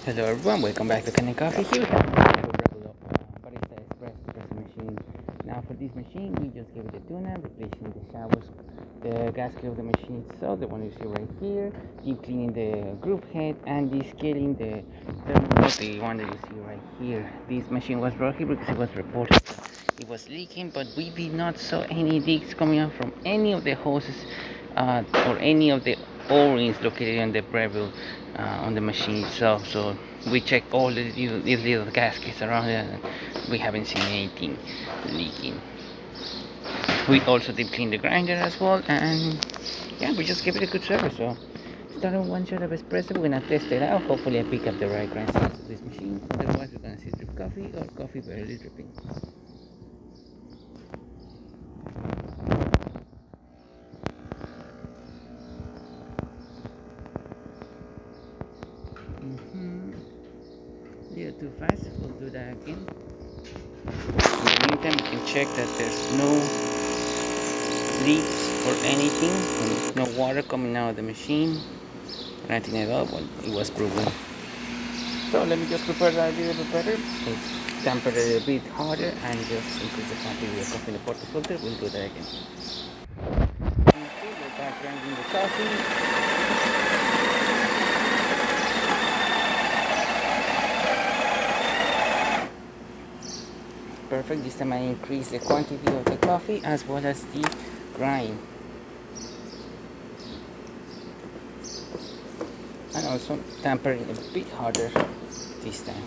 Hello everyone, welcome back to Kanen Coffee. Here we have a Breville Barista Espresso machine. Now for this machine, we just give it a tune-up, replacing the showers, the gasket of the machine itself, the one you see right here, deep cleaning the groove head, and descaling the thermal, the one that you see right here. This machine was brought here because it was reported it was leaking, but we did not saw any leaks coming out from any of the hoses or any of the O-rings located on the Breville on the machine itself. So we checked all the little gaskets around it, and we haven't seen anything leaking. We also deep clean the grinder as well, and yeah, we just give it a good service. So starting one shot of espresso, we're gonna test it out. Hopefully I pick up the right grind size of this machine. Otherwise we're gonna see drip coffee or coffee barely dripping. A little too fast, we'll do that again. In the meantime, you can check that there's no leaks or anything, and there's no water coming out of the machine or anything at all. Well, it was proven. So let me just prepare that a little bit better. Let's dampen it a bit harder and just increase the quantity of coffee in the portafilter. We'll do that again. Okay, we're back grinding the coffee. Perfect. This time I increase the quantity of the coffee as well as the grind, and also tamper it a bit harder this time.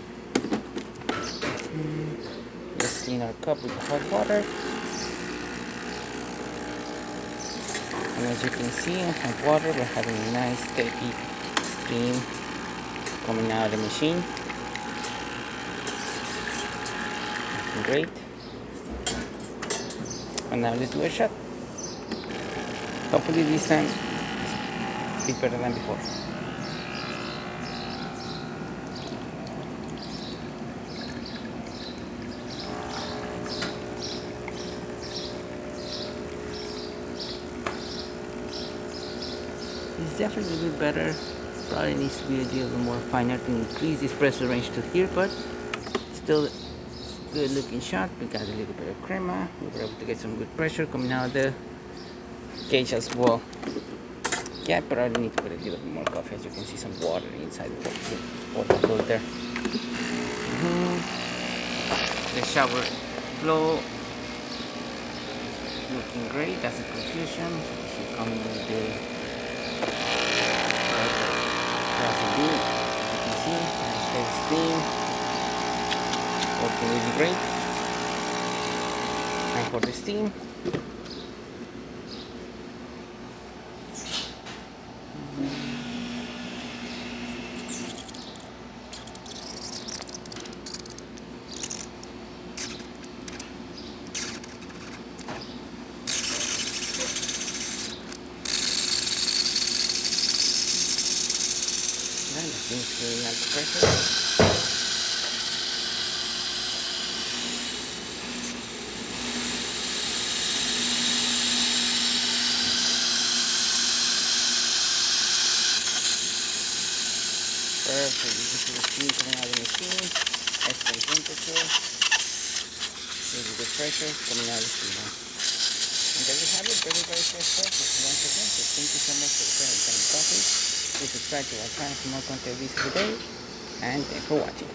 Let's clean our cup with hot water, and as you can see on hot water we're having a nice steady steam coming out of the machine. Great. And now let's do a shot. Hopefully this time it's a bit better than before. It's definitely a bit better. Probably needs to be a little more finer to increase this pressure range to here, but still good looking shot. We got a little bit of crema. We were able to get some good pressure coming out of the cage as well. Yeah, but I need to put a little bit more coffee. As you can see, some water inside the water filter. The shower flow looking great. That's a conclusion. So she coming with the bean. As you can see, nice steam. Working really great. And for the steam, then the steam cleaning out the pressure. Perfect. You can see the steam coming out of the machine. Excellent temperature. Really good pressure coming out of the steam. And there you have it. Very, very first press once again. So thank you so much for the Kanen Coffee. Please subscribe to our channel for more content videos today. And thanks for watching.